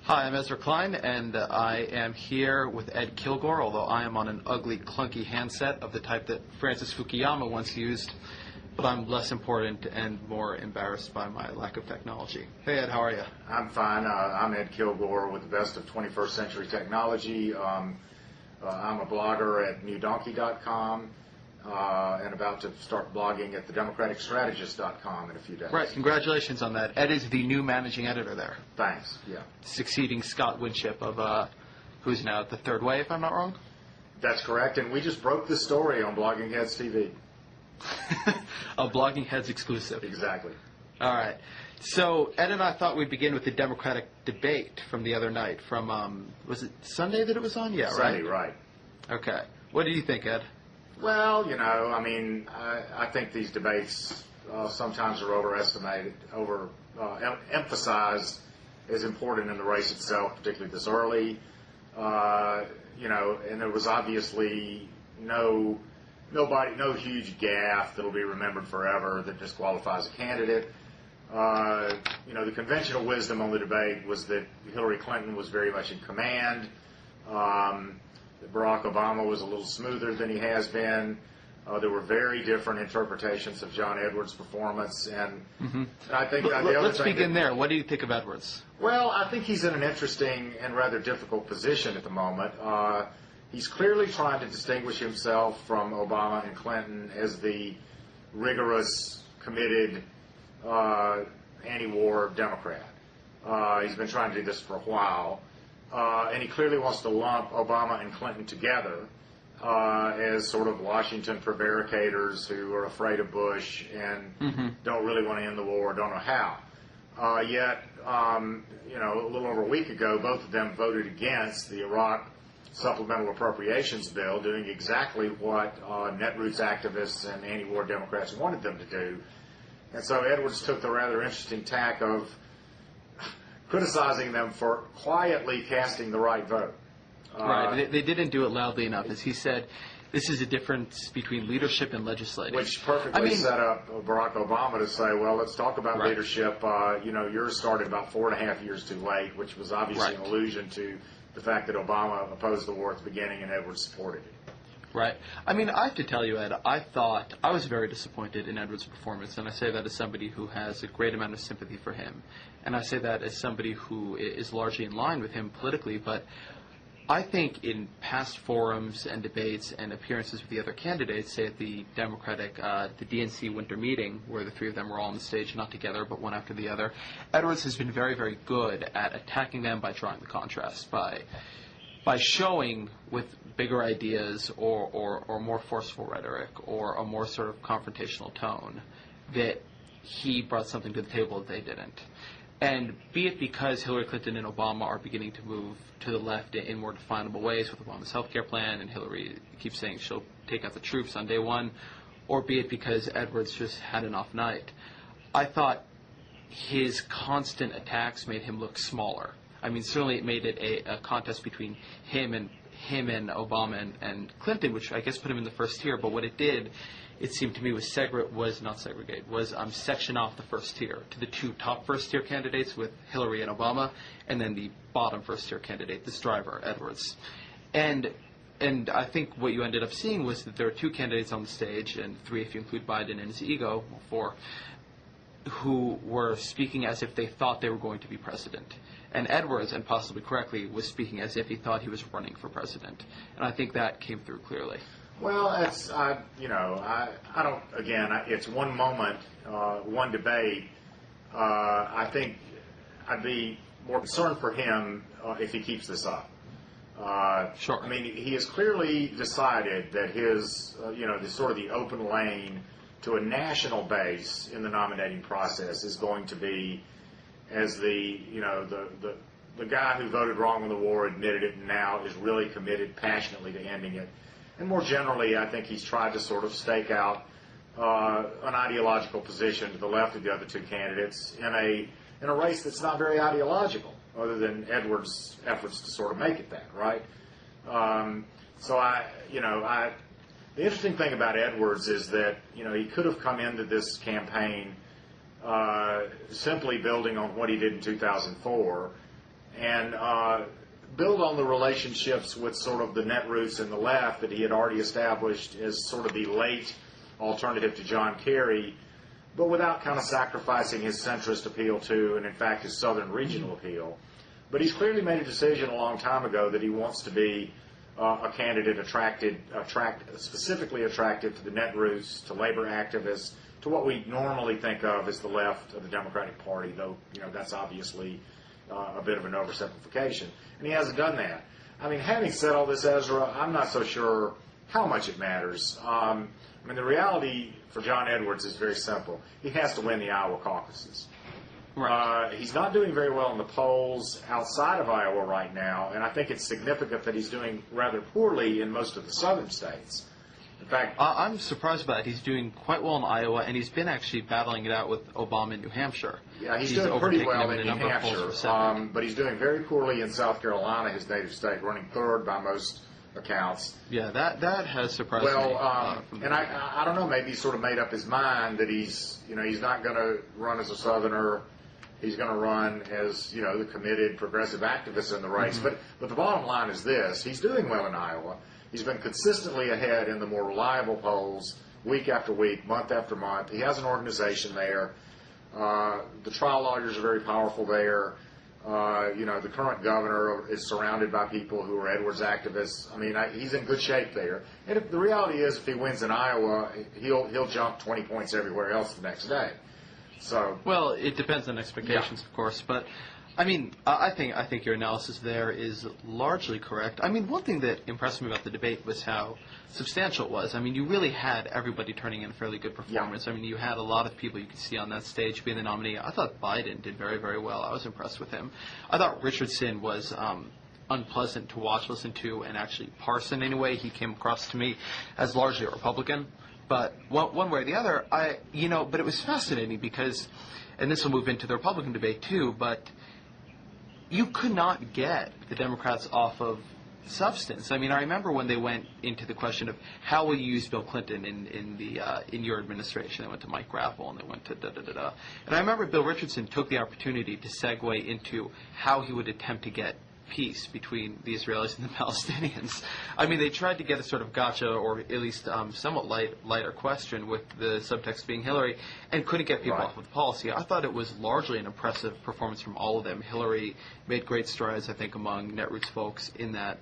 Hi, I'm Ezra Klein, and I am here with Ed Kilgore, although I am on an ugly, clunky handset of the type that Francis Fukuyama once used, but I'm less important and more embarrassed by my lack of technology. Hey, Ed, how are you? I'm fine. I'm Ed Kilgore with the best of 21st century technology. I'm a blogger at newdonkey.com and about to start blogging at thedemocraticstrategist.com in a few days. Right, congratulations on that. Ed is the new managing editor there. Thanks, yeah. Succeeding Scott Winship of, who's now at the Third Way, if I'm not wrong? That's correct, and we just broke this story on Blogging Heads TV. A Blogging Heads exclusive. Exactly. All right. So Ed and I thought we'd begin with the Democratic debate from the other night. From was it Sunday that it was on? Yeah, Sunday, right. Okay. What do you think, Ed? Well, you know, I mean, I think these debates sometimes are emphasized as important in the race itself, particularly this early. You know, and there was obviously no huge gaffe that'll be remembered forever that disqualifies a candidate. You know, the conventional wisdom on the debate was that Hillary Clinton was very much in command. That Barack Obama was a little smoother than he has been. There were very different interpretations of John Edwards' performance, and I think let's begin there. What do you think of Edwards? Well, I think he's in an interesting and rather difficult position at the moment. He's clearly trying to distinguish himself from Obama and Clinton as the rigorous, committed, anti-war Democrat. He's been trying to do this for a while. And he clearly wants to lump Obama and Clinton together as sort of Washington prevaricators who are afraid of Bush and don't really want to end the war, don't know how. Yet, you know, a little over a week ago, both of them voted against the Iraq supplemental appropriations bill, doing exactly what Netroots activists and anti-war Democrats wanted them to do. And so Edwards took the rather interesting tack of criticizing them for quietly casting the right vote. Right. They didn't do it loudly enough. As he said, this is a difference between leadership and legislating. Which perfectly set up Barack Obama to say, well, let's talk about leadership. You know, yours started about 4.5 years too late, which was obviously an allusion to the fact that Obama opposed the war at the beginning and Edwards supported it. Right. I mean, I have to tell you, Ed, I was very disappointed in Edwards' performance, and I say that as somebody who has a great amount of sympathy for him. And I say that as somebody who is largely in line with him politically, but I think in past forums and debates and appearances with the other candidates, say at the Democratic, the DNC winter meeting, where the three of them were all on the stage, not together, but one after the other, Edwards has been very, very good at attacking them by drawing the contrast, by showing with bigger ideas or more forceful rhetoric or a more sort of confrontational tone that he brought something to the table that they didn't. And be it because Hillary Clinton and Obama are beginning to move to the left in more definable ways with Obama's health care plan, and Hillary keeps saying she'll take out the troops on day one, or be it because Edwards just had an off night, I thought his constant attacks made him look smaller. I mean, certainly it made it a contest between him and Obama and Clinton, which I guess put him in the first tier. But what it did, it seemed to me, was section off the first tier to the two top first tier candidates with Hillary and Obama, and then the bottom first tier candidate, this driver, Edwards. And I think what you ended up seeing was that there were two candidates on the stage, and three if you include Biden and his ego, well, four, who were speaking as if they thought they were going to be president. And Edwards, and possibly correctly, was speaking as if he thought he was running for president. And I think that came through clearly. Well, it's, you know, I don't, again, it's one moment, one debate. I think I'd be more concerned for him if he keeps this up. Sure. I mean, he has clearly decided that his, you know, the sort of the open lane to a national base in the nominating process is going to be as the, you know, the guy who voted wrong in the war admitted it and now is really committed passionately to ending it. And more generally, I think he's tried to sort of stake out an ideological position to the left of the other two candidates in a race that's not very ideological, other than Edwards' efforts to sort of make it that, right? The interesting thing about Edwards is that, you know, he could have come into this campaign simply building on what he did in 2004 and build on the relationships with sort of the netroots in the left that he had already established as sort of the late alternative to John Kerry, but without kind of sacrificing his centrist appeal to, and in fact his southern regional appeal. But he's clearly made a decision a long time ago that he wants to be a candidate specifically attractive to the netroots, to labor activists, to what we normally think of as the left of the Democratic Party, though that's obviously a bit of an oversimplification. And he hasn't done that. I mean, having said all this, Ezra, I'm not so sure how much it matters. I mean, the reality for John Edwards is very simple. He has to win the Iowa caucuses. Right. He's not doing very well in the polls outside of Iowa right now, and I think it's significant that he's doing rather poorly in most of the southern states. In fact, I'm surprised by that. He's doing quite well in Iowa, and he's been actually battling it out with Obama in New Hampshire. Yeah, he's doing pretty well in New Hampshire, Hampshire, but he's doing very poorly in South Carolina, his native state, running third by most accounts. Yeah, that has surprised me. And I don't know, maybe he's sort of made up his mind that he's not going to run as a Southerner. He's going to run as, the committed progressive activist in the race. Mm-hmm. But the bottom line is this. He's doing well in Iowa. He's been consistently ahead in the more reliable polls week after week, month after month. He has an organization there. The trial lawyers are very powerful there. The current governor is surrounded by people who are Edwards activists. I mean, he's in good shape there. And the reality is, if he wins in Iowa, he'll jump 20 points everywhere else the next day. So, well, it depends on expectations, of course, but I mean, I think your analysis there is largely correct. I mean, one thing that impressed me about the debate was how substantial it was. I mean, you really had everybody turning in a fairly good performance. Yeah. I mean, you had a lot of people you could see on that stage being the nominee. I thought Biden did very, very well. I was impressed with him. I thought Richardson was unpleasant to watch, listen to, and actually parse in any way. He came across to me as largely a Republican. But one way or the other, but it was fascinating because, and this will move into the Republican debate too, but you could not get the Democrats off of substance. I mean, I remember when they went into the question of how will you use Bill Clinton in your administration. They went to Mike Gravel and they went to da-da-da-da. And I remember Bill Richardson took the opportunity to segue into how he would attempt to get peace between the Israelis and the Palestinians. I mean, they tried to get a sort of gotcha, or at least somewhat lighter question, with the subtext being Hillary, and couldn't get people off with the policy. I thought it was largely an impressive performance from all of them. Hillary made great strides, I think, among Netroots folks in that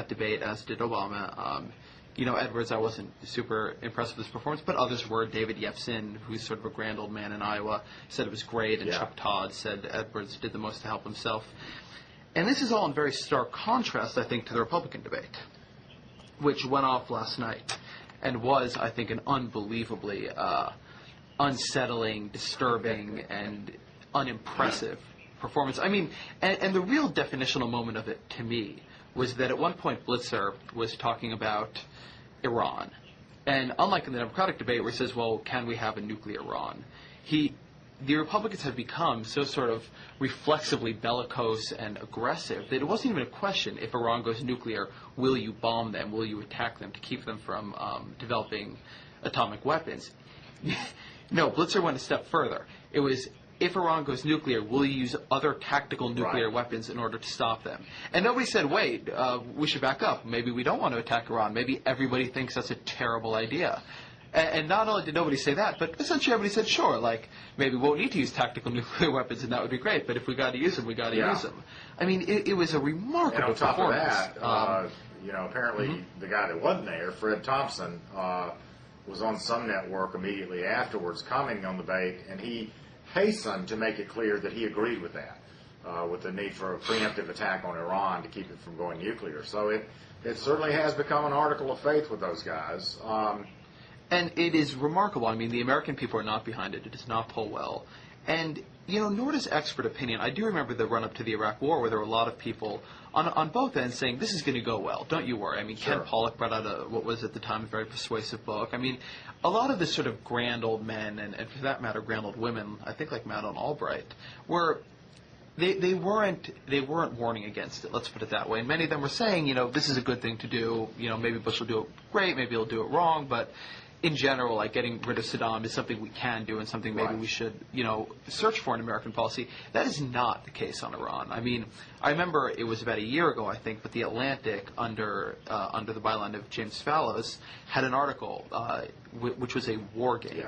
debate, as did Obama. Edwards, I wasn't super impressed with his performance, but others were. David Yepsen, who's sort of a grand old man in Iowa, said it was great, and Chuck Todd said Edwards did the most to help himself. And this is all in very stark contrast, I think, to the Republican debate, which went off last night and was, I think, an unbelievably unsettling, disturbing, and unimpressive performance. I mean, and the real definitional moment of it, to me, was that at one point Blitzer was talking about Iran. And unlike in the Democratic debate where he says, well, can we have a nuclear Iran? The Republicans have become so sort of reflexively bellicose and aggressive that it wasn't even a question, if Iran goes nuclear, will you bomb them, will you attack them to keep them from developing atomic weapons? No, Blitzer went a step further. It was, if Iran goes nuclear, will you use other tactical nuclear weapons in order to stop them? And nobody said, wait, we should back up. Maybe we don't want to attack Iran. Maybe everybody thinks that's a terrible idea. And not only did nobody say that, but essentially everybody said, sure, maybe we won't need to use tactical nuclear weapons, and that would be great, but if we got to use them, we got to use them. I mean, it was a remarkable performance. And on top of that, apparently the guy that wasn't there, Fred Thompson, was on some network immediately afterwards commenting on the debate, and he hastened to make it clear that he agreed with that, with the need for a preemptive attack on Iran to keep it from going nuclear. So it certainly has become an article of faith with those guys. And it is remarkable. I mean, the American people are not behind it. It does not poll well. And, nor does expert opinion. I do remember the run-up to the Iraq War where there were a lot of people on both ends saying, this is going to go well, don't you worry. I mean, Ken Pollack brought out what was at the time a very persuasive book. I mean, a lot of the sort of grand old men, and for that matter, grand old women, I think like Madeleine Albright, were... They weren't warning against it, let's put it that way. And many of them were saying, this is a good thing to do. Maybe Bush will do it great, maybe he'll do it wrong, but... in general, like getting rid of Saddam is something we can do and something maybe we should, search for in American policy. That is not the case on Iran. I mean, I remember it was about a year ago, I think, but The Atlantic, under the byline of James Fallows, had an article which was a war game,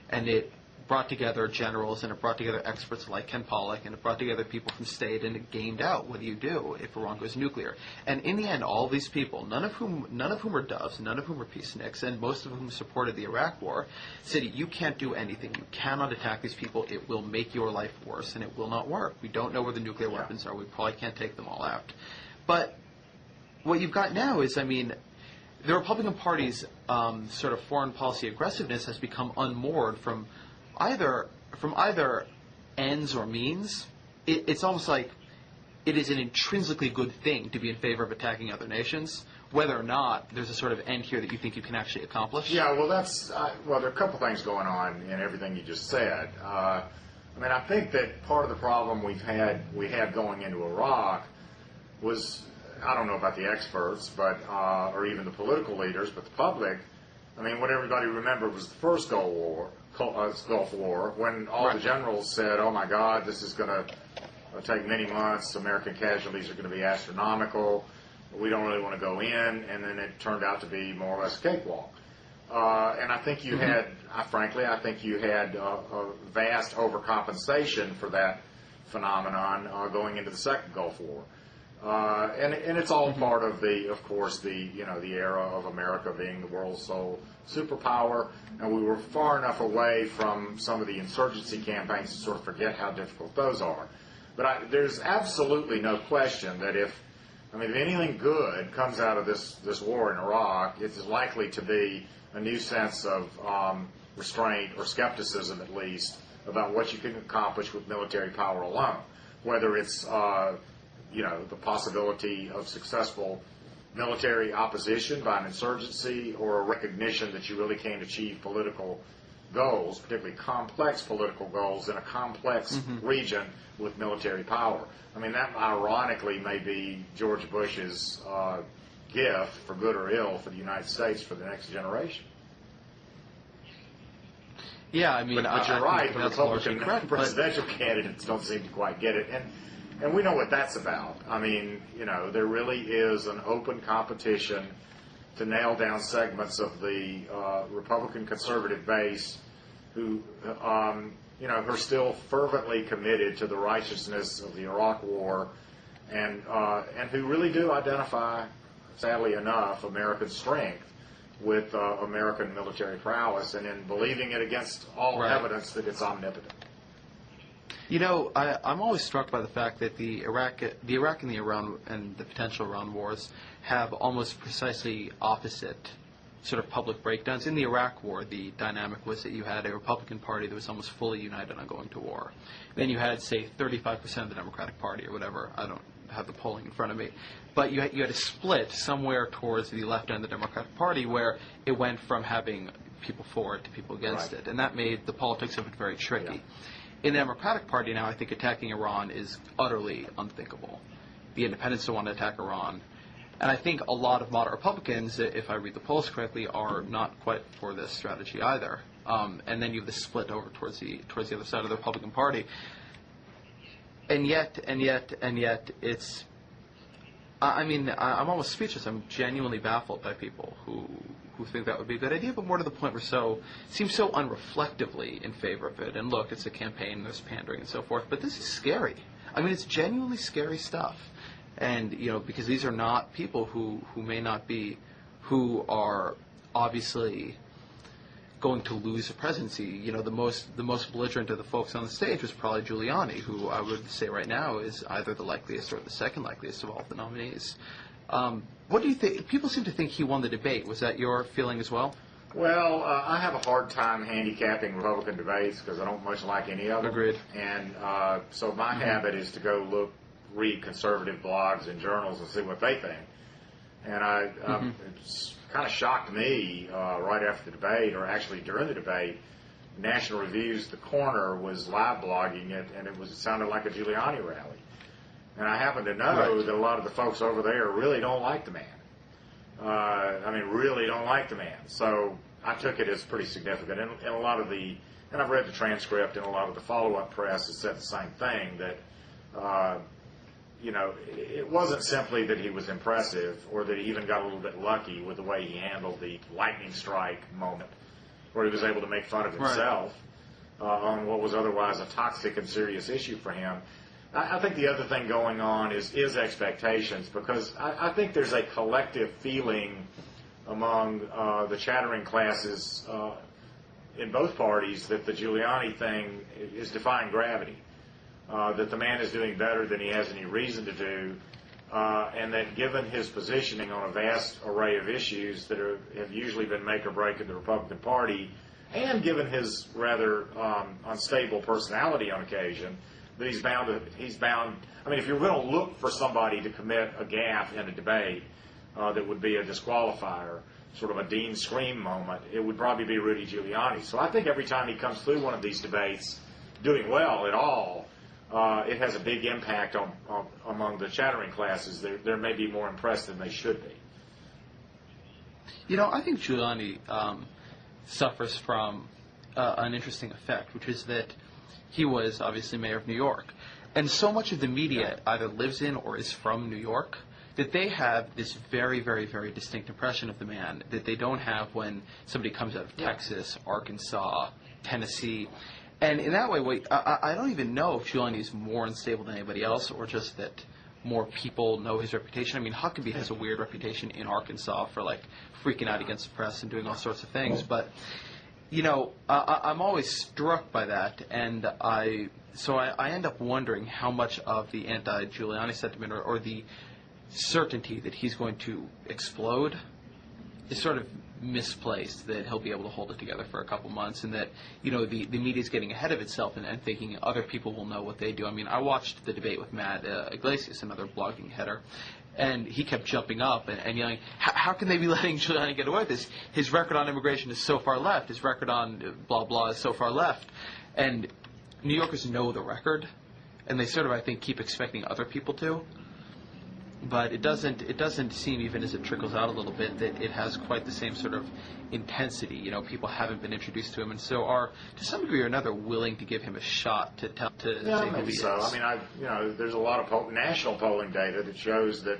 and it brought together generals and it brought together experts like Ken Pollack and it brought together people from state and it gamed out what do you do if Iran goes nuclear. And in the end, all these people, none of whom are doves, none of whom are peaceniks, and most of whom supported the Iraq War, said you can't do anything. You cannot attack these people. It will make your life worse and it will not work. We don't know where the nuclear weapons are. We probably can't take them all out. But what you've got now is, I mean, the Republican Party's sort of foreign policy aggressiveness has become unmoored from either ends or means. It's almost like it is an intrinsically good thing to be in favor of attacking other nations, whether or not there's a sort of end here that you think you can actually accomplish. Yeah, well, there are a couple things going on in everything you just said. I mean, I think that part of the problem we had going into Iraq was, I don't know about the experts, but or even the political leaders, but the public. I mean, what everybody remembered was the first Gulf War, when all the generals said, "Oh my God, this is going to take many months. American casualties are going to be astronomical. We don't really want to go in." And then it turned out to be more or less a cakewalk. And I think you had, frankly, I think you had a vast overcompensation for that phenomenon going into the second Gulf War. And it's all part of of course, the era of America being the world's sole superpower, and we were far enough away from some of the insurgency campaigns to sort of forget how difficult those are. But there's absolutely no question that if anything good comes out of this war in Iraq, it's likely to be a new sense of restraint or skepticism, at least, about what you can accomplish with military power alone, whether it's the possibility of successful military opposition by an insurgency or a recognition that you really can't achieve political goals, particularly complex political goals in a complex region with military power. I mean, that ironically may be George Bush's gift, for good or ill, for the United States for the next generation. Yeah, I mean, but you're right, the Republican presidential candidates don't seem to quite get it. And we know what that's about. I mean, there really is an open competition to nail down segments of the Republican conservative base who, are still fervently committed to the righteousness of the Iraq War, and who really do identify, sadly enough, American strength with American military prowess, and in believing it against all evidence that it's omnipotent. I'm always struck by the fact that the Iraq and the Iran and the potential Iran wars have almost precisely opposite sort of public breakdowns. In the Iraq war, the dynamic was that you had a Republican Party that was almost fully united on going to war. Then you had, say, 35% of the Democratic Party or whatever. I don't have the polling in front of me. But you had a split somewhere towards the left end of the Democratic Party where it went from having people for it to people against it. And that made the politics of it very tricky. Yeah. In the Democratic Party now, I think attacking Iran is utterly unthinkable. The independents don't want to attack Iran. And I think a lot of moderate Republicans, if I read the polls correctly, are not quite for this strategy either. And then you have the split over towards the other side of the Republican Party. And yet, it's... I'm almost speechless. I'm genuinely baffled by people who think that would be a good idea, but more to the point seem so unreflectively in favor of it. And look, it's a campaign, there's pandering and so forth, but this is scary. I mean, it's genuinely scary stuff. And, because these are not people who who are obviously going to lose a presidency. The most belligerent of the folks on the stage was probably Giuliani, who I would say right now is either the likeliest or the second likeliest of all the nominees. What do you think? People seem to think he won the debate. Was that your feeling as well? Well, I have a hard time handicapping Republican debates because I don't much like any of them. Agreed. And so my habit is to go read conservative blogs and journals and see what they think. And it's kind of shocked me right after the debate, or actually during the debate, National Review's The Corner was live blogging it, and it sounded like a Giuliani rally. And I happen to know that a lot of the folks over there really don't like the man. really don't like the man. So I took it as pretty significant. And a lot of and I've read the transcript, and a lot of the follow-up press has said the same thing, that, it wasn't simply that he was impressive or that he even got a little bit lucky with the way he handled the lightning strike moment where he was able to make fun of himself on what was otherwise a toxic and serious issue for him. I think the other thing going on is expectations, because I think there's a collective feeling among the chattering classes in both parties that the Giuliani thing is defying gravity, that the man is doing better than he has any reason to do, and that given his positioning on a vast array of issues that have usually been make or break in the Republican Party, and given his rather unstable personality on occasion, that he's bound. If you're going to look for somebody to commit a gaffe in a debate that would be a disqualifier, sort of a Dean Scream moment, it would probably be Rudy Giuliani. So I think every time he comes through one of these debates doing well at all, it has a big impact among the chattering classes. They're maybe more impressed than they should be. I think Giuliani suffers from an interesting effect, which is that he was obviously mayor of New York. And so much of the media either lives in or is from New York that they have this very, very, very distinct impression of the man that they don't have when somebody comes out of Texas, Arkansas, Tennessee. And in that way, I don't even know if Giuliani is more unstable than anybody else, or just that more people know his reputation. Huckabee has a weird reputation in Arkansas for, freaking out against the press and doing all sorts of things. But, I'm always struck by that, and I end up wondering how much of the anti-Giuliani sentiment or the certainty that he's going to explode is sort of misplaced, that he'll be able to hold it together for a couple months, and that, the media's getting ahead of itself and thinking other people will know what they do. I watched the debate with Matt Iglesias, another blogging header, and he kept jumping up and yelling, how can they be letting Giuliani get away with this? His record on immigration is so far left. His record on blah, blah is so far left. And New Yorkers know the record, and they sort of, I think, keep expecting other people to. But it doesn't seem, even as it trickles out a little bit, that it has quite the same sort of intensity. People haven't been introduced to him, and so are, to some degree or another, willing to give him a shot to say who he so. is. There's a lot of national polling data that shows that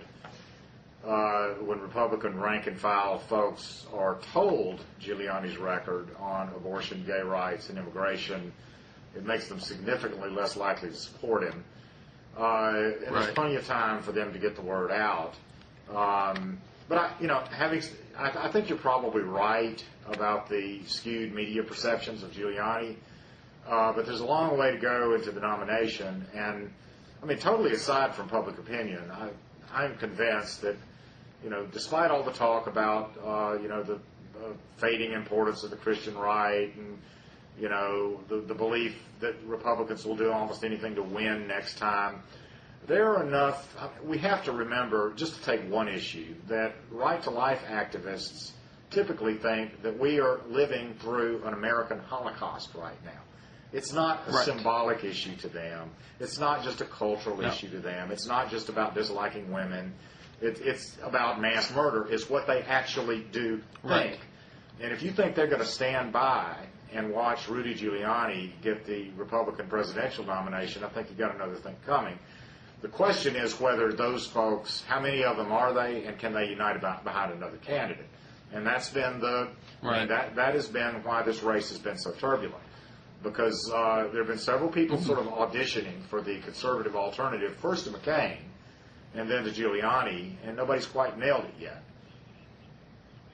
when Republican rank and file folks are told Giuliani's record on abortion, gay rights, and immigration, it makes them significantly less likely to support him. And there's plenty of time for them to get the word out. But I think you're probably right about the skewed media perceptions of Giuliani. But there's a long way to go into the nomination, and totally aside from public opinion, I'm convinced that despite all the talk about the fading importance of the Christian right and the belief that Republicans will do almost anything to win next time, there are enough. We have to remember, just to take one issue, that right-to-life activists typically think that we are living through an American Holocaust right now. It's not a symbolic issue to them. It's not just a cultural issue to them. It's not just about disliking women. It's about mass murder, is what they actually do think. And if you think they're going to stand by and watch Rudy Giuliani get the Republican presidential nomination, I think you've got another thing coming. The question is whether those folks, how many of them are they, and can they unite behind another candidate? And that's been that has been why this race has been so turbulent. Because there have been several people sort of auditioning for the conservative alternative, first to McCain, and then to Giuliani, and nobody's quite nailed it yet.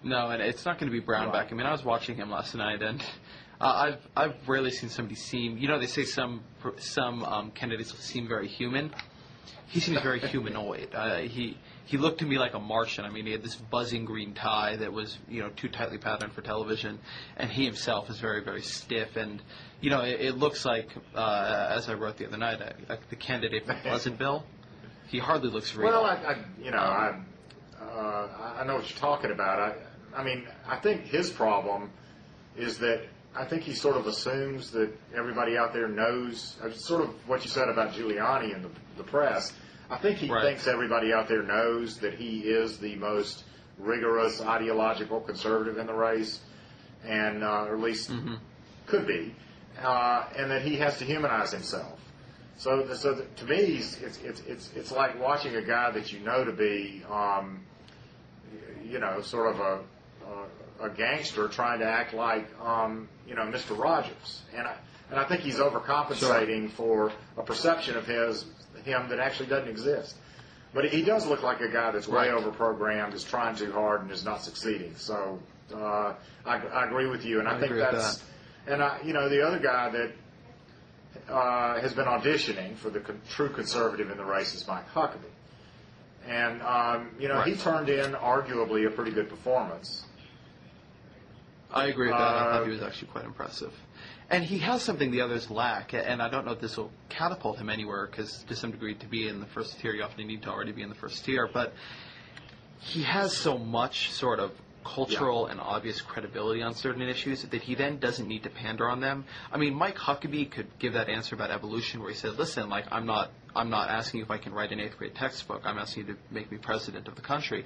No, and it's not going to be Brownback. I was watching him last night, and I've rarely seen somebody seem. They say some candidates seem very human. He seems very humanoid. He looked to me like a Martian. He had this buzzing green tie that was too tightly patterned for television, and he himself is very, very stiff. And it looks like, as I wrote the other night, the candidate for Pleasantville. He hardly looks real. Well, I know what you're talking about. I think his problem is that I think he sort of assumes that everybody out there knows, sort of what you said about Giuliani and the press. I think he thinks everybody out there knows that he is the most rigorous ideological conservative in the race, and or at least could be, and that he has to humanize himself. So to me, it's like watching a guy that you know to be, sort of a gangster trying to act like, Mr. Rogers, and I think he's overcompensating for a perception of him that actually doesn't exist. But he does look like a guy that's way overprogrammed, is trying too hard, and is not succeeding. So I agree with you, and I think that's, and the other guy that has been auditioning for the true conservative in the race is Mike Huckabee, and he turned in arguably a pretty good performance. I agree with that. I thought he was actually quite impressive. And he has something the others lack, and I don't know if this will catapult him anywhere, because to some degree, to be in the first tier, you often need to already be in the first tier, but he has so much sort of cultural and obvious credibility on certain issues that he then doesn't need to pander on them. I mean, Mike Huckabee could give that answer about evolution where he said, listen, like, I'm not asking you if I can write an 8th grade textbook. I'm asking you to make me president of the country.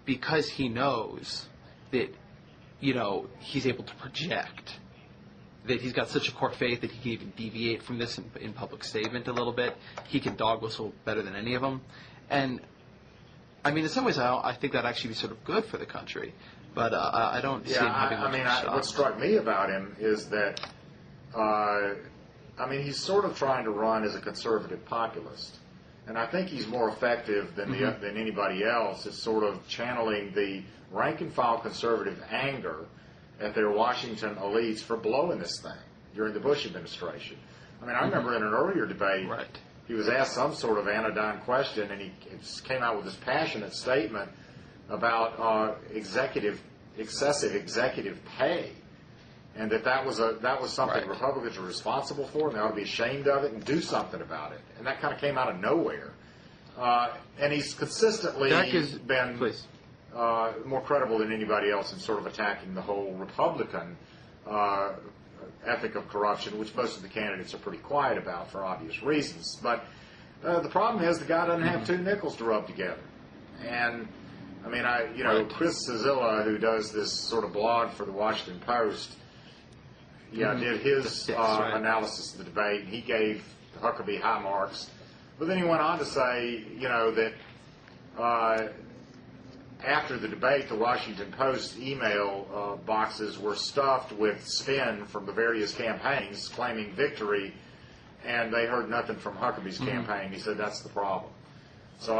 Because he knows that, he's able to project that he's got such a core faith that he can even deviate from this in public statement a little bit. He can dog whistle better than any of them. And, I mean, in some ways, I think that'd actually be sort of good for the country. But I don't see him having much of a shot. What struck me about him is that, he's sort of trying to run as a conservative populist. And I think he's more effective than than anybody else at sort of channeling the rank-and-file conservative anger at their Washington elites for blowing this thing during the Bush administration. I mean, I remember in an earlier debate, he was asked some sort of anodyne question, and he came out with this passionate statement about excessive executive pay, and that was something Republicans are responsible for, and they ought to be ashamed of it and do something about it. And that kind of came out of nowhere. And he's consistently been more credible than anybody else in sort of attacking the whole Republican ethic of corruption, which most of the candidates are pretty quiet about for obvious reasons. But the problem is the guy doesn't have two nickels to rub together. And, I mean, Chris Cizilla, who does this sort of blog for the Washington Post, did his analysis of the debate. He gave Huckabee high marks. But then he went on to say, that after the debate, the Washington Post email boxes were stuffed with spin from the various campaigns claiming victory, and they heard nothing from Huckabee's campaign. He said that's the problem. So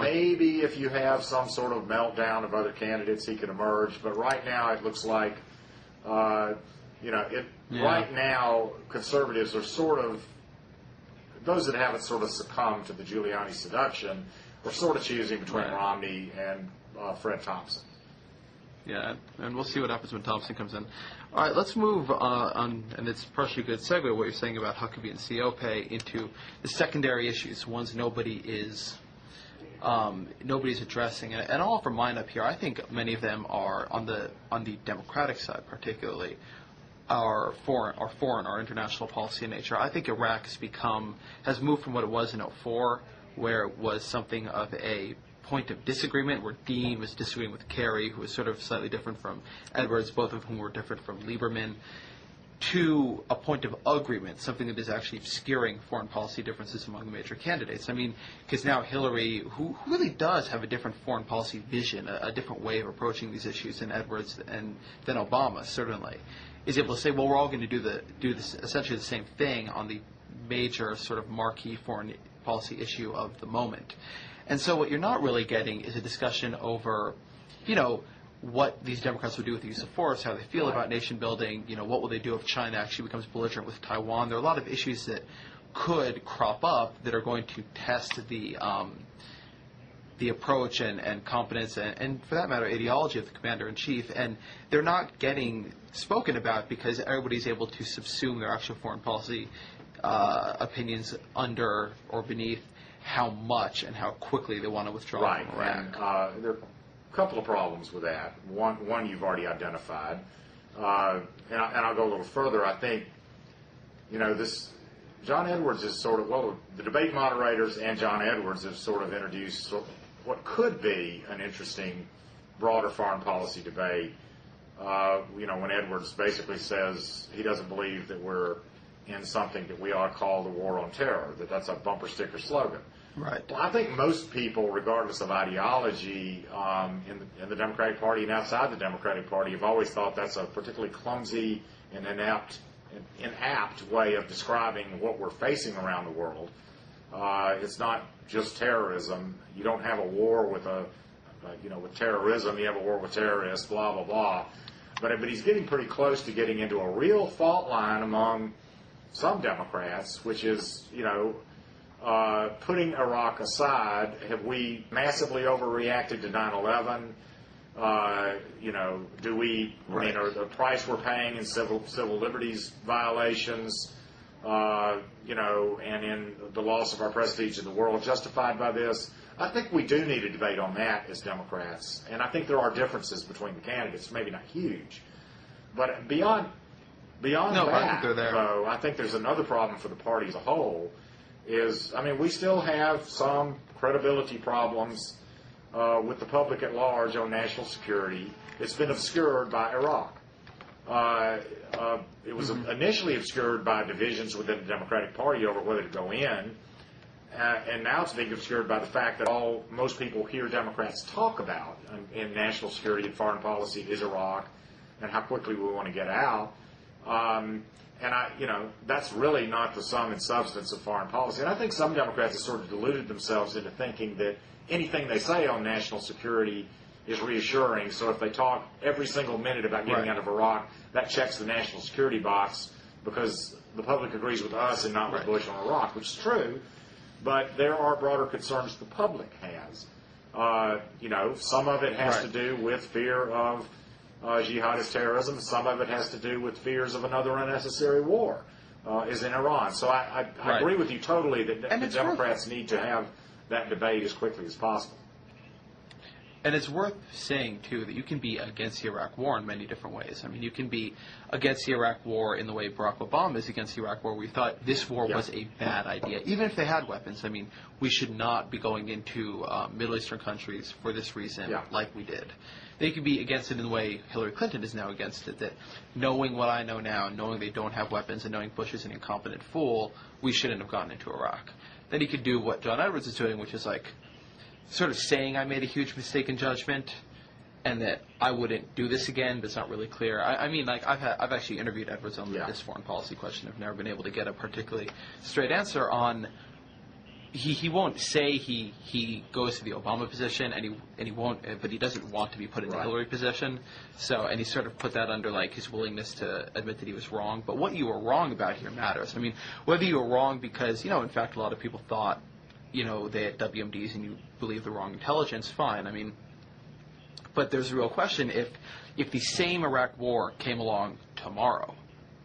maybe if you have some sort of meltdown of other candidates, he could emerge. But right now, it looks like, right now, conservatives are sort of, those that haven't sort of succumbed to the Giuliani seduction are sort of choosing between Romney and Fred Thompson. Yeah, and we'll see what happens when Thompson comes in. All right, let's move on, and it's partially a good segue, what you're saying about Huckabee and CO pay, into the secondary issues, ones nobody's addressing. And I'll offer mine up here. I think many of them are, on the Democratic side particularly, are foreign, or international policy in nature. I think Iraq has moved from what it was in 2004, where it was something of a point of disagreement, where Dean was disagreeing with Kerry, who was sort of slightly different from Edwards, both of whom were different from Lieberman, to a point of agreement, something that is actually obscuring foreign policy differences among the major candidates. I mean, because now Hillary, who really does have a different foreign policy vision, a different way of approaching these issues than Edwards and than Obama, certainly, is able to say, well, we're all going to do this essentially the same thing on the major sort of marquee foreign policy issue of the moment. And so what you're not really getting is a discussion over, what these Democrats will do with the use of force, how they feel about nation building, what will they do if China actually becomes belligerent with Taiwan. There are a lot of issues that could crop up that are going to test the approach and competence and, for that matter, ideology of the commander-in-chief. And they're not getting spoken about because everybody's able to subsume their actual foreign policy opinions under or beneath how much and how quickly they want to withdraw from Iraq. And there are a couple of problems with that. One you've already identified, and I'll go a little further. I think, John Edwards is sort of, well, the debate moderators and John Edwards have sort of introduced what could be an interesting, broader foreign policy debate. When Edwards basically says he doesn't believe that we're in something that we ought to call the war on terror, that's a bumper sticker slogan. Right. Well, I think most people, regardless of ideology, in the Democratic Party and outside the Democratic Party, have always thought that's a particularly clumsy and inapt way of describing what we're facing around the world. It's not just terrorism. You don't have a war with with terrorism. You have a war with terrorists. Blah blah blah. But he's getting pretty close to getting into a real fault line among some Democrats, which is putting Iraq aside. Have we massively overreacted to 9/11? Do we? I mean, are the price we're paying in civil liberties violations, and in the loss of our prestige in the world justified by this? I think we do need a debate on that as Democrats, and I think there are differences between the candidates, maybe not huge, but beyond No, that, I think they're there. though, I think there's another problem for the party as a whole. We still have some credibility problems with the public at large on national security. It's been obscured by Iraq. It was initially obscured by divisions within the Democratic Party over whether to go in, and now it's being obscured by the fact that most people hear Democrats talk about in national security and foreign policy is Iraq and how quickly we want to get out. That's really not the sum and substance of foreign policy. And I think some Democrats have sort of deluded themselves into thinking that anything they say on national security is reassuring. So if they talk every single minute about getting out of Iraq, that checks the national security box because the public agrees with us and not with Bush on Iraq, which is true. But there are broader concerns the public has. Some of it has to do with fear of jihadist terrorism. Some of it has to do with fears of another unnecessary war, is in Iran. So I agree with you totally that the Democrats need to have that debate as quickly as possible. And it's worth saying, too, that you can be against the Iraq War in many different ways. I mean, you can be against the Iraq War in the way Barack Obama is against the Iraq War. We thought this war was a bad idea, even if they had weapons. I mean, we should not be going into Middle Eastern countries for this reason like we did. They could be against it in the way Hillary Clinton is now against it, that knowing what I know now, knowing they don't have weapons, and knowing Bush is an incompetent fool, we shouldn't have gone into Iraq. Then he could do what John Edwards is doing, which is like sort of saying I made a huge mistake in judgment and that I wouldn't do this again, but it's not really clear. I've actually interviewed Edwards on this foreign policy question. I've never been able to get a particularly straight answer on. He won't say he goes to the Obama position, and he won't, but he doesn't want to be put in the Hillary position. So, and he sort of put that under like his willingness to admit that he was wrong. But what you were wrong about here matters. I mean, whether you were wrong because in fact, a lot of people thought they had WMDs and you believe the wrong intelligence, fine. I mean, but there's a real question if the same Iraq war came along tomorrow.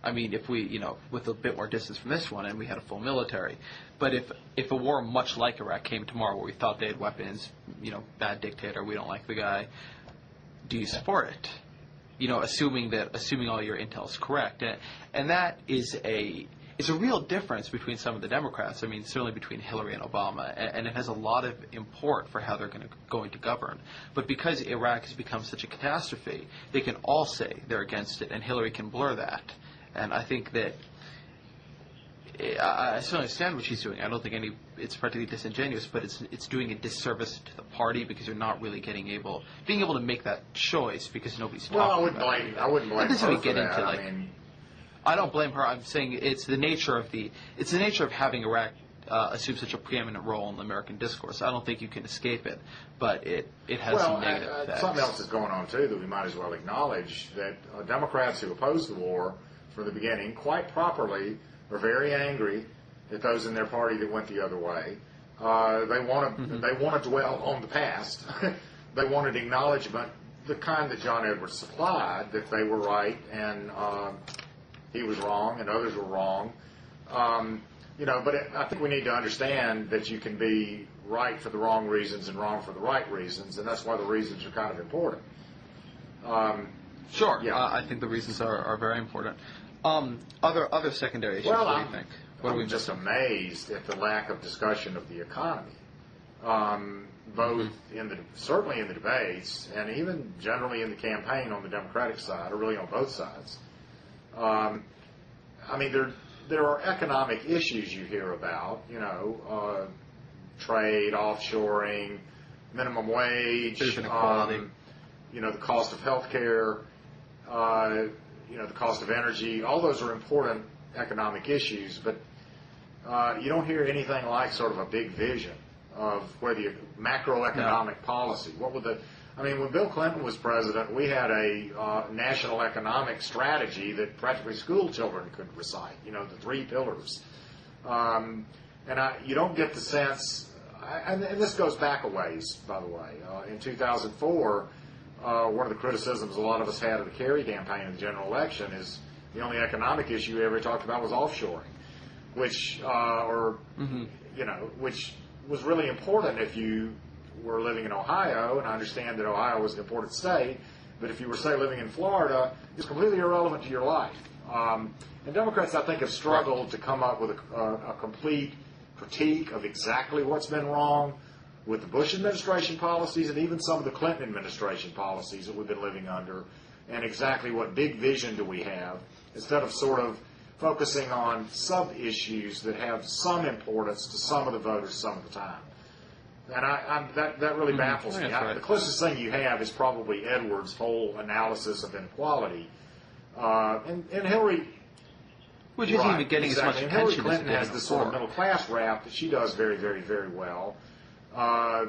I mean, if we, with a bit more distance from this one and we had a full military, but if a war much like Iraq came tomorrow where we thought they had weapons, bad dictator, we don't like the guy, do you support it? Assuming all your intel is correct. And that is it's a real difference between some of the Democrats. I mean, certainly between Hillary and Obama, and it has a lot of import for how they're going to govern. But because Iraq has become such a catastrophe, they can all say they're against it, and Hillary can blur that. And I think that I certainly understand what she's doing. I don't think it's particularly disingenuous, but it's doing a disservice to the party because you're not really being able to make that choice because nobody's talking about it. I wouldn't blame her for that. I don't blame her. I'm saying it's the nature of having Iraq assume such a preeminent role in the American discourse. I don't think you can escape it, but it has some negative effects. Something else is going on too that we might as well acknowledge, that Democrats who opposed the war from the beginning, quite properly, are very angry at those in their party that went the other way. They want to dwell on the past. They wanted acknowledgement, the kind that John Edwards supplied, that they were right and he was wrong and others were wrong. But I think we need to understand that you can be right for the wrong reasons and wrong for the right reasons, and that's why the reasons are kind of important. Sure. Yeah. I think the reasons are very important. Other secondary issues, what do you think? What are we I'm just missing? amazed at the lack of discussion of the economy, both certainly in the debates and even generally in the campaign on the Democratic side, or really on both sides. I mean, there are economic issues you hear about, trade, offshoring, minimum wage, inequality. The cost of health care, the cost of energy. All those are important economic issues, but you don't hear anything like sort of a big vision of where the macroeconomic policy. When Bill Clinton was president, we had a national economic strategy that practically school children could recite, the 3 pillars. You don't get the sense, and this goes back a ways, by the way. In 2004, one of the criticisms a lot of us had of the Kerry campaign in the general election is the only economic issue we ever talked about was offshoring, which was really important if you were living in Ohio, and I understand that Ohio was an important state, but if you were, say, living in Florida, it's completely irrelevant to your life. And Democrats, I think, have struggled to come up with a complete critique of exactly what's been wrong with the Bush administration policies and even some of the Clinton administration policies that we've been living under, and exactly what big vision do we have, instead of sort of focusing on sub-issues that have some importance to some of the voters some of the time. And that really baffles me. Right. The closest thing you have is probably Edwards' whole analysis of inequality. And Hillary... Which isn't even getting as much And attention Hillary Clinton as has this sort of middle class rap that she does very, very, very well. I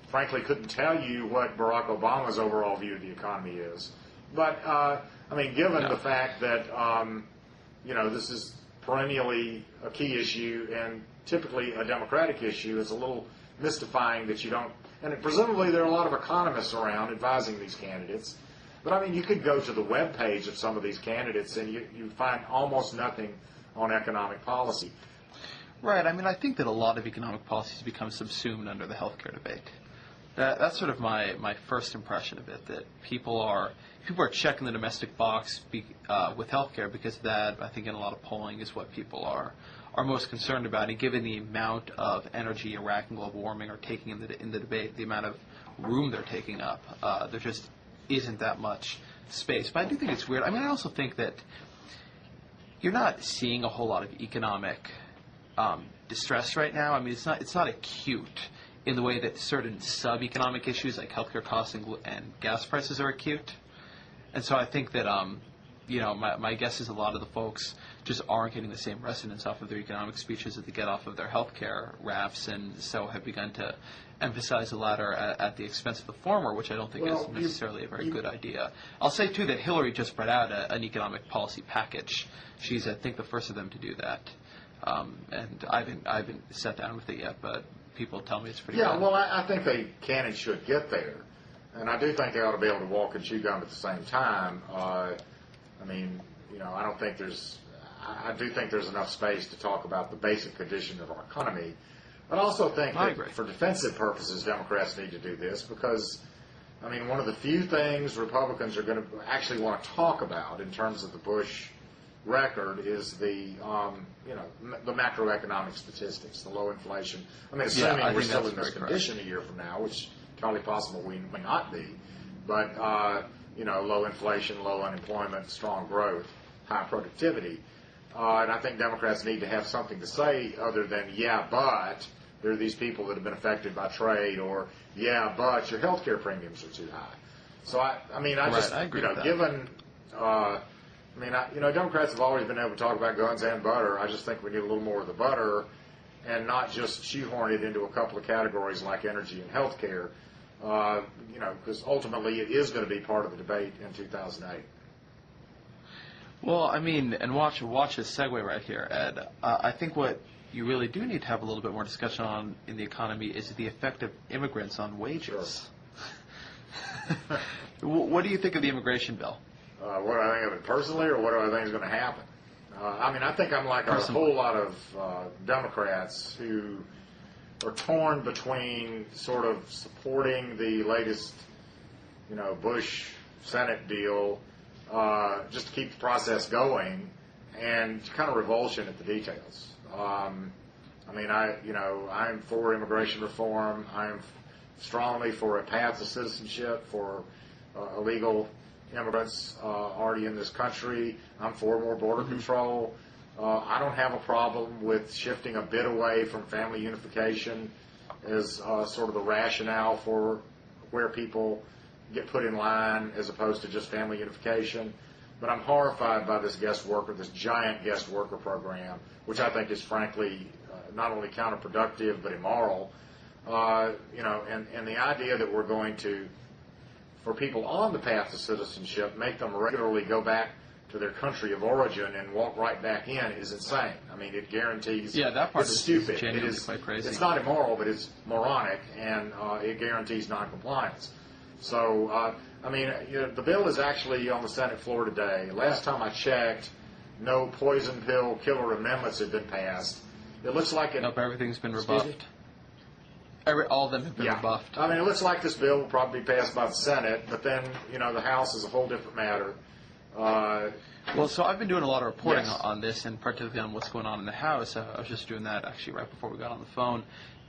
frankly couldn't tell you what Barack Obama's overall view of the economy is. But, given the fact that, this is perennially a key issue and typically a Democratic issue, it's a little mystifying that you don't... And presumably there are a lot of economists around advising these candidates. But, you could go to the web page of some of these candidates and you find almost nothing on economic policy. Right. I think that a lot of economic policies become subsumed under the healthcare debate. That's sort of my first impression of it, that people are checking the domestic box with healthcare because that, I think in a lot of polling, is what people are most concerned about. And given the amount of energy Iraq and global warming are taking in the debate, the amount of room they're taking up, there just isn't that much space. But I do think it's weird. I also think that you're not seeing a whole lot of economic distress right now. It's not acute in the way that certain sub-economic issues like healthcare costs and gas prices are acute. And so I think that, my guess is a lot of the folks just aren't getting the same resonance off of their economic speeches that they get off of their healthcare raps, and so have begun to emphasize the latter at the expense of the former, which I don't think is necessarily a very good idea. I'll say, too, that Hillary just brought out an economic policy package. She's, I think, the first of them to do that. And I haven't sat down with it yet, but people tell me it's pretty good. Yeah, well, I think they can and should get there. And I do think they ought to be able to walk and chew gum at the same time. I don't think I do think there's enough space to talk about the basic condition of our economy. But I also think that for defensive purposes, Democrats need to do this because, one of the few things Republicans are going to actually want to talk about in terms of the Bush record is the macroeconomic statistics, the low inflation. Assuming we're still in this condition a year from now, which entirely possible we may not be, but low inflation, low unemployment, strong growth, high productivity. And I think Democrats need to have something to say other than, but there are these people that have been affected by trade, or, but your health care premiums are too high. So, I agree with that. Given... Democrats have always been able to talk about guns and butter. I just think we need a little more of the butter and not just shoehorn it into a couple of categories like energy and health care, because ultimately it is going to be part of the debate in 2008. Well, and watch this segue right here, Ed. I think what you really do need to have a little bit more discussion on in the economy is the effect of immigrants on wages. Sure. What do you think of the immigration bill? What do I think of it personally, or what do I think is going to happen? I think I'm like a whole lot of Democrats who are torn between sort of supporting the latest, Bush Senate deal just to keep the process going, and kind of revulsion at the details. I mean, I'm for immigration reform. I'm strongly for a path to citizenship for illegal immigrants already in this country. I'm for more border control. I don't have a problem with shifting a bit away from family unification as sort of the rationale for where people get put in line as opposed to just family unification. But I'm horrified by this giant guest worker program, which I think is frankly not only counterproductive but immoral. And the idea that we're going to, for people on the path to citizenship, make them regularly go back to their country of origin and walk right back in is insane. I mean, it guarantees. Yeah, that part is is stupid. genuinely quite crazy. It's not immoral, but it's moronic, and it guarantees noncompliance. So, the bill is actually on the Senate floor today. Last time I checked, no poison pill killer amendments had been passed. It looks like it. Nope, everything's been rebuffed. All of them have been rebuffed. I mean, it looks like this bill will probably be passed by the Senate, but then, the House is a whole different matter. Well, so I've been doing a lot of reporting on this, and particularly on what's going on in the House. I was just doing that, actually, right before we got on the phone.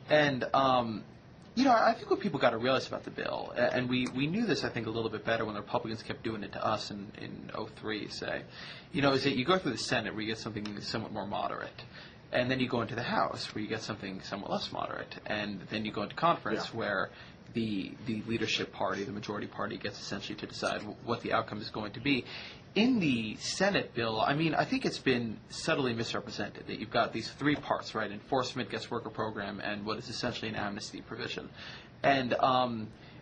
And, I think what people got to realize about the bill, and we knew this, I think, a little bit better when the Republicans kept doing it to us in 2003, say, is that you go through the Senate where you get something somewhat more moderate. And then you go into the House, where you get something somewhat less moderate. And then you go into conference, where the leadership party, the majority party, gets essentially to decide what the outcome is going to be. In the Senate bill, I mean, I think it's been subtly misrepresented that you've got these three parts, right? Enforcement, guest worker program, and what is essentially an amnesty provision. And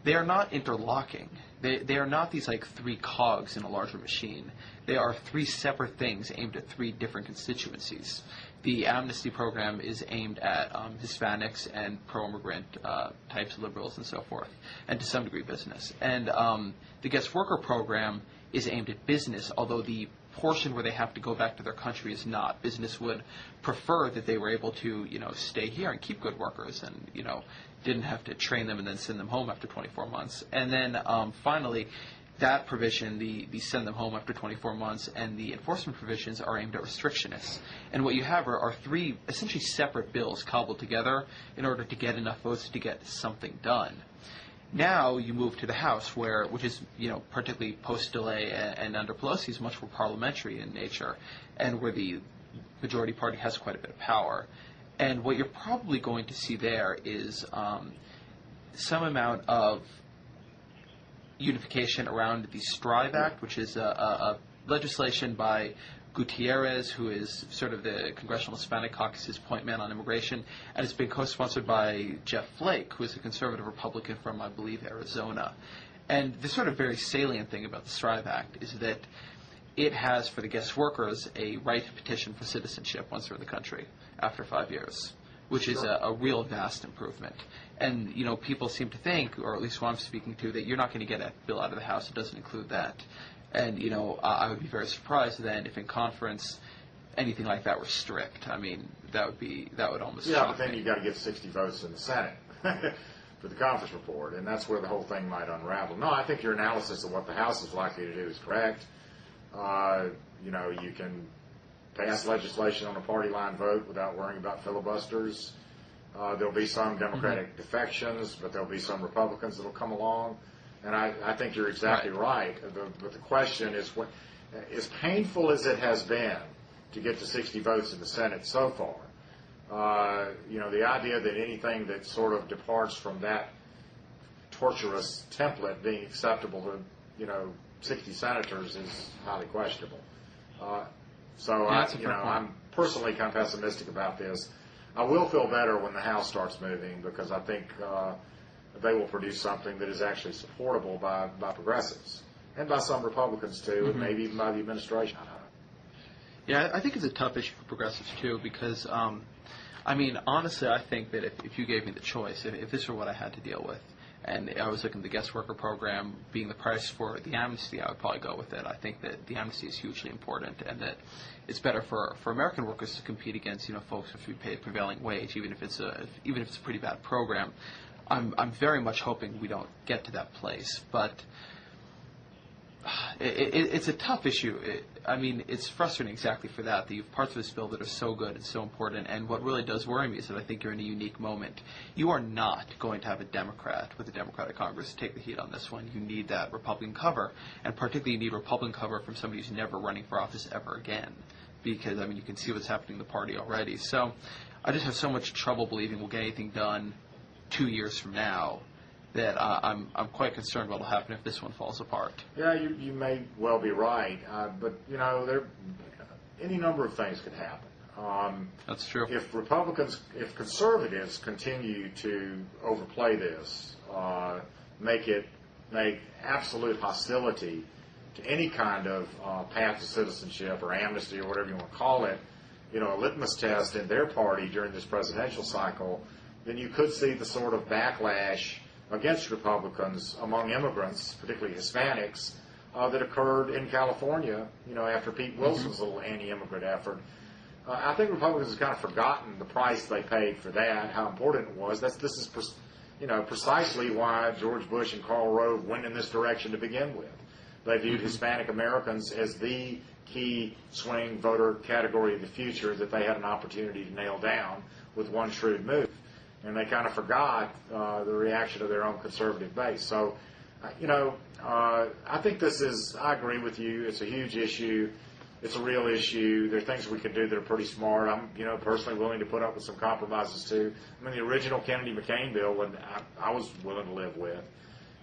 they are not interlocking. They are not these, like, three cogs in a larger machine. They are three separate things aimed at three different constituencies. The amnesty program is aimed at Hispanics and pro-immigrant types of liberals and so forth, and to some degree business. And the guest worker program is aimed at business, although the portion where they have to go back to their country is not. Business would prefer that they were able to, stay here and keep good workers and, didn't have to train them and then send them home after 24 months. And then finally, that provision, the send them home after 24 months, and the enforcement provisions are aimed at restrictionists. And what you have are three essentially separate bills cobbled together in order to get enough votes to get something done. Now you move to the House, which is, particularly post-delay and under Pelosi, is much more parliamentary in nature, and where the majority party has quite a bit of power. And what you're probably going to see there is some amount of unification around the Strive Act, which is a legislation by Gutierrez, who is sort of the Congressional Hispanic Caucus's point man on immigration, and it's been co-sponsored by Jeff Flake, who is a conservative Republican from, I believe, Arizona. And the sort of very salient thing about the Strive Act is that it has, for the guest workers, a right to petition for citizenship once they're in the country after 5 years, which is a real vast improvement. And, people seem to think, or at least who I'm speaking to, that you're not going to get a bill out of the House that doesn't include that. And, I would be very surprised then if in conference anything like that were strict. I mean, that would almost shock but then me. you've got to get 60 votes in the Senate for the conference report, and that's where the whole thing might unravel. No, I think your analysis of what the House is likely to do is correct. You can pass legislation on a party line vote without worrying about filibusters. There'll be some Democratic defections, but there'll be some Republicans that'll come along. And I think you're exactly right. But the question is, as painful as it has been to get to 60 votes in the Senate so far, the idea that anything that sort of departs from that torturous template being acceptable to, 60 senators is highly questionable. I'm personally kind of pessimistic about this. I will feel better when the House starts moving because I think they will produce something that is actually supportable by progressives and by some Republicans too, and maybe even by the administration. I don't know. Yeah, I think it's a tough issue for progressives too because, honestly, I think that if you gave me the choice, if this were what I had to deal with, and I was looking at the guest worker program being the price for the amnesty, I would probably go with it. I think that the amnesty is hugely important and that it's better for American workers to compete against, folks who should be paid prevailing wage, even if it's a pretty bad program. I'm very much hoping we don't get to that place, but it's a tough issue. I mean, it's frustrating exactly for that you have parts of this bill that are so good and so important. And what really does worry me is that I think you're in a unique moment. You are not going to have a Democrat with a Democratic Congress take the heat on this one. You need that Republican cover, and particularly you need Republican cover from somebody who's never running for office ever again. Because, I mean, you can see what's happening in the party already. So I just have so much trouble believing we'll get anything done 2 years from now that I'm quite concerned what will happen if this one falls apart. Yeah, you may well be right, but any number of things could happen. That's true. If conservatives continue to overplay this, make absolute hostility to any kind of path to citizenship or amnesty or whatever you want to call it, a litmus test in their party during this presidential cycle, then you could see the sort of backlash against Republicans among immigrants, particularly Hispanics, that occurred in California, after Pete Wilson's little anti-immigrant effort. I think Republicans have kind of forgotten the price they paid for that, how important it was. This is precisely why George Bush and Karl Rove went in this direction to begin with. They viewed Hispanic Americans as the key swing voter category of the future that they had an opportunity to nail down with one shrewd move. And they kind of forgot the reaction of their own conservative base. So, I think I agree with you. It's a huge issue. It's a real issue. There are things we can do that are pretty smart. I'm, personally willing to put up with some compromises too. I mean, the original Kennedy-McCain bill, I was willing to live with.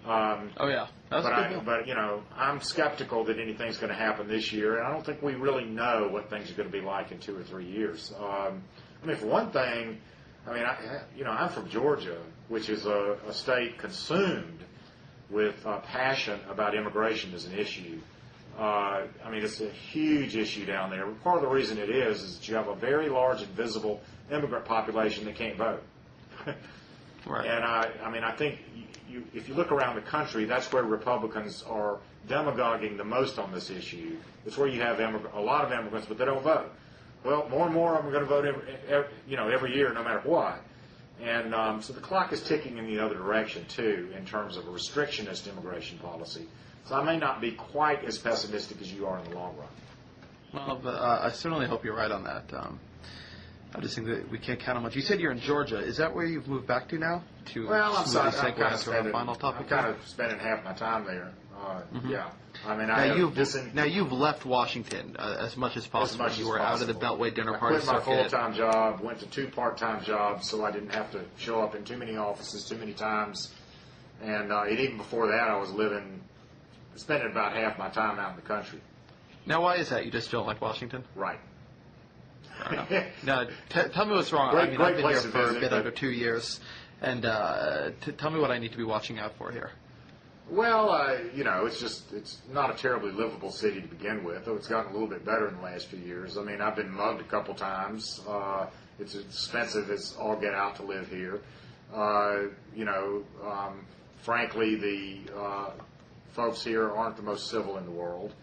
Oh yeah, that's a good bill. I'm skeptical that anything's going to happen this year, and I don't think we really know what things are going to be like in 2 or 3 years. For one thing, I'm from Georgia, which is a state consumed with passion about immigration as an issue. It's a huge issue down there. Part of the reason it is that you have a very large and visible immigrant population that can't vote. Right. And I think if you look around the country, that's where Republicans are demagoguing the most on this issue. It's where you have a lot of immigrants, but they don't vote. Well, more and more of them are going to vote every year, no matter what. And so the clock is ticking in the other direction, too, in terms of a restrictionist immigration policy. So I may not be quite as pessimistic as you are in the long run. Well, but I certainly hope you're right on that. I just think that we can't count on much. You said you're in Georgia. Is that where you've moved back to now? Well, I'm sorry. I'm kind of spending half my time there. Yeah. Now you've left Washington as much as possible. You were out of the Beltway dinner party circuit. I quit my full-time job, went to 2 part-time jobs, so I didn't have to show up in too many offices too many times. And even before that, I was spending about half my time out in the country. Now, why is that? You just don't like Washington? Right. Now, tell me what's wrong. Great I've been here to for visit, a bit under 2 years, and tell me what I need to be watching out for here. Well, it's not a terribly livable city to begin with, though it's gotten a little bit better in the last few years. I've been mugged a couple times. It's expensive as all get out to live here. Frankly, the folks here aren't the most civil in the world.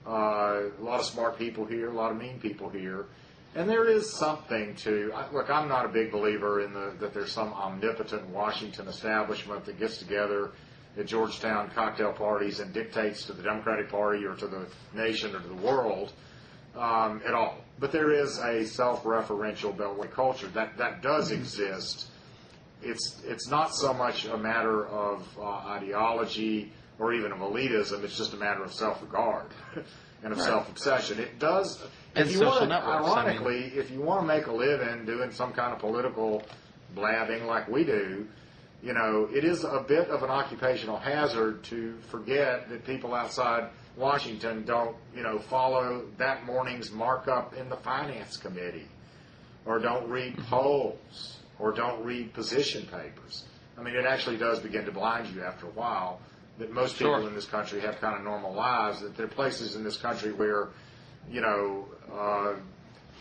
A lot of smart people here, a lot of mean people here. And there is something to, I'm not a big believer in that there's some omnipotent Washington establishment that gets together at Georgetown cocktail parties and dictates to the Democratic Party or to the nation or to the world at all. But there is a self-referential Beltway culture that does exist. It's not so much a matter of ideology or even of elitism. It's just a matter of self-regard and of self-obsession. It does. If you want to make a living doing some kind of political blabbing like we do, it is a bit of an occupational hazard to forget that people outside Washington don't, follow that morning's markup in the Finance Committee, or don't read polls, or don't read position papers. It actually does begin to blind you after a while that most people in this country have kind of normal lives, that there are places in this country where,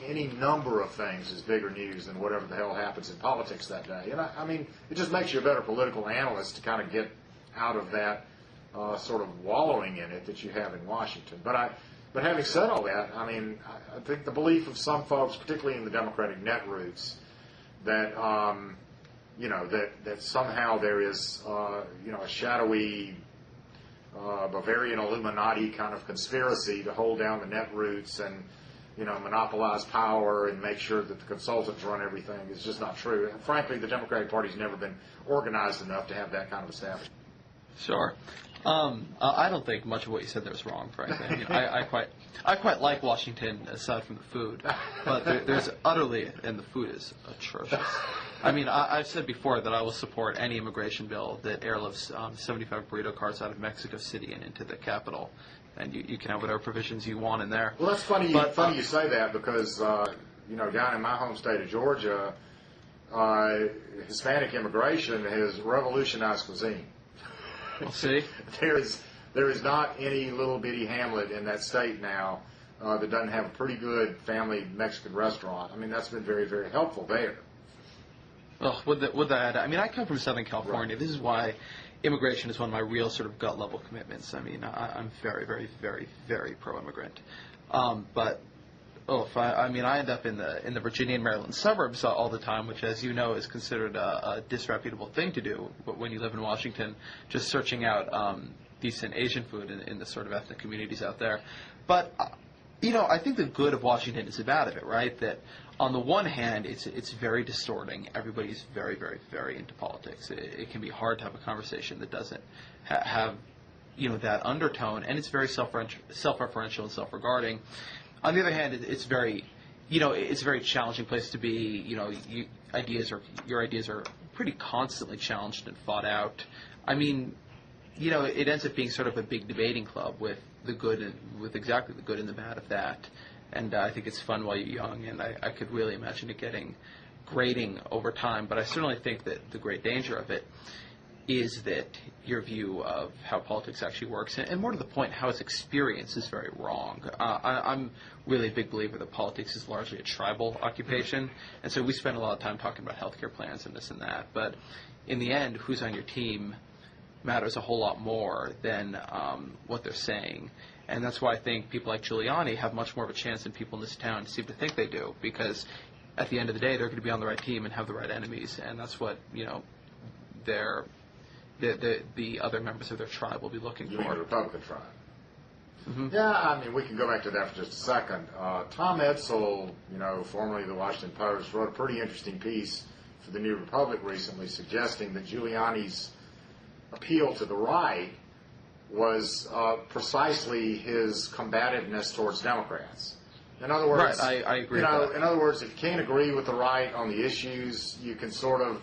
any number of things is bigger news than whatever the hell happens in politics that day. And it just makes you a better political analyst to kind of get out of that sort of wallowing in it that you have in Washington. But having said all that, I think the belief of some folks, particularly in the Democratic netroots, that that somehow there is a shadowy Bavarian Illuminati kind of conspiracy to hold down the netroots and, monopolize power and make sure that the consultants run everything is just not true. And frankly, the Democratic Party's never been organized enough to have that kind of establishment. Sure. I don't think much of what you said there was wrong, frankly. I mean, I quite like Washington aside from the food, but there's utterly, and the food is atrocious. I mean, I've said before that I will support any immigration bill that airlifts 75 burrito carts out of Mexico City and into the Capitol, and you can have whatever provisions you want in there. Well, that's funny. Funny you say that because down in my home state of Georgia, Hispanic immigration has revolutionized cuisine. We'll see. There is not any little bitty hamlet in that state now that doesn't have a pretty good family Mexican restaurant. I mean, that's been very, very helpful there. Well, with that, I mean, I come from Southern California. Right. This is why immigration is one of my real sort of gut level commitments. I mean, I'm very, very, very, very pro-immigrant. But I end up in the Virginia and Maryland suburbs all the time, which, as you know, is considered a disreputable thing to do when you live in Washington, just searching out decent Asian food in the sort of ethnic communities out there. But, I think the good of Washington is the bad of it, right? That on the one hand, it's very distorting. Everybody's very, very, very into politics. It can be hard to have a conversation that doesn't have, that undertone, and it's very self-referential and self-regarding. On the other hand, it's very, it's a very challenging place to be. Your ideas are pretty constantly challenged and fought out. I mean, it ends up being sort of a big debating club with the good and with exactly the good and the bad of that. And I think it's fun while you're young, and I could really imagine it getting grating over time. But I certainly think that the great danger of it is that your view of how politics actually works, and more to the point, how it's experienced, is very wrong. I'm really a big believer that politics is largely a tribal occupation, and so we spend a lot of time talking about healthcare plans and this and that. But in the end, who's on your team matters a whole lot more than what they're saying. And that's why I think people like Giuliani have much more of a chance than people in this town seem to think they do, because at the end of the day, they're going to be on the right team and have the right enemies, and that's what, the other members of their tribe will be looking for. You mean the Republican tribe? Mm-hmm. Yeah, I mean, we can go back to that for just a second. Tom Edsall, formerly of the Washington Post, wrote a pretty interesting piece for the New Republic recently suggesting that Giuliani's appeal to the right was precisely his combativeness towards Democrats. In other words, right, I agree with that. In other words, if you can't agree with the right on the issues, you can sort of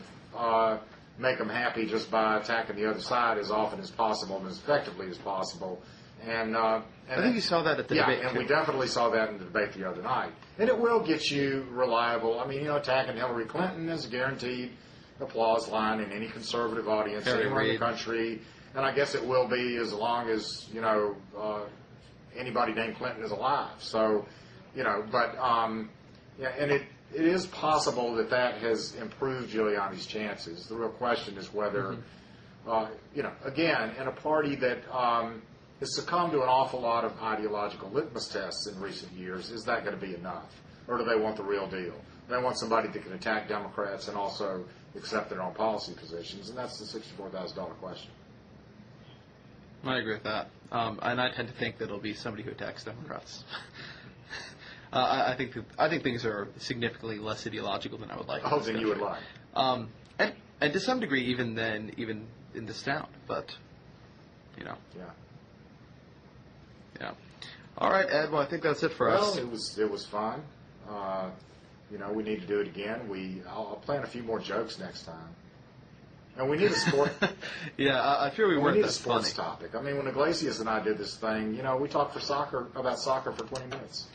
make them happy just by attacking the other side as often as possible and as effectively as possible. And I think you saw that at the debate. Yeah, and we definitely saw that in the debate the other night. And it will get you reliable. I mean, attacking Hillary Clinton is a guaranteed applause line in any conservative audience anywhere in the country. And I guess it will be as long as, anybody named Clinton is alive. So, and it is possible that has improved Giuliani's chances. The real question is whether, again, in a party that has succumbed to an awful lot of ideological litmus tests in recent years, is that going to be enough? Or do they want the real deal? They want somebody that can attack Democrats and also accept their own policy positions, and that's the $64,000 question. I agree with that. And I tend to think that it'll be somebody who attacks Democrats. I think things are significantly less ideological than I would like. Oh, than you would like. And to some degree, even in this town. But, Yeah. Yeah. All right, Ed. Well, I think that's it for us. Well, it was fun. We need to do it again. I'll plan a few more jokes next time. And we need a sport. Yeah, I fear we weren't need that a sports funny. topic. I mean, when Iglesias and I did this thing, we talked about soccer for 20 minutes.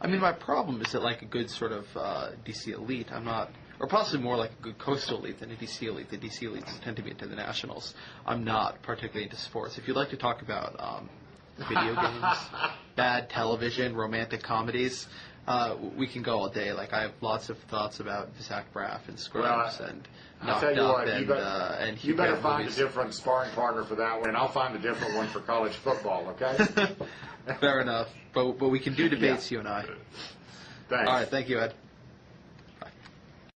I mean, my problem is that, like a good sort of DC elite, I'm not, or possibly more like a good coastal elite than a DC elite. The DC elites tend to be into the nationals. I'm not particularly into sports. If you'd like to talk about video games, bad television, romantic comedies, we can go all day. Like, I have lots of thoughts about Zach Braff and Scrubs and Knocked Up you better find a different sparring partner for that one, and I'll find a different one for college football, okay? Fair enough. But we can do debates, you and I. Thanks. All right, thank you, Ed.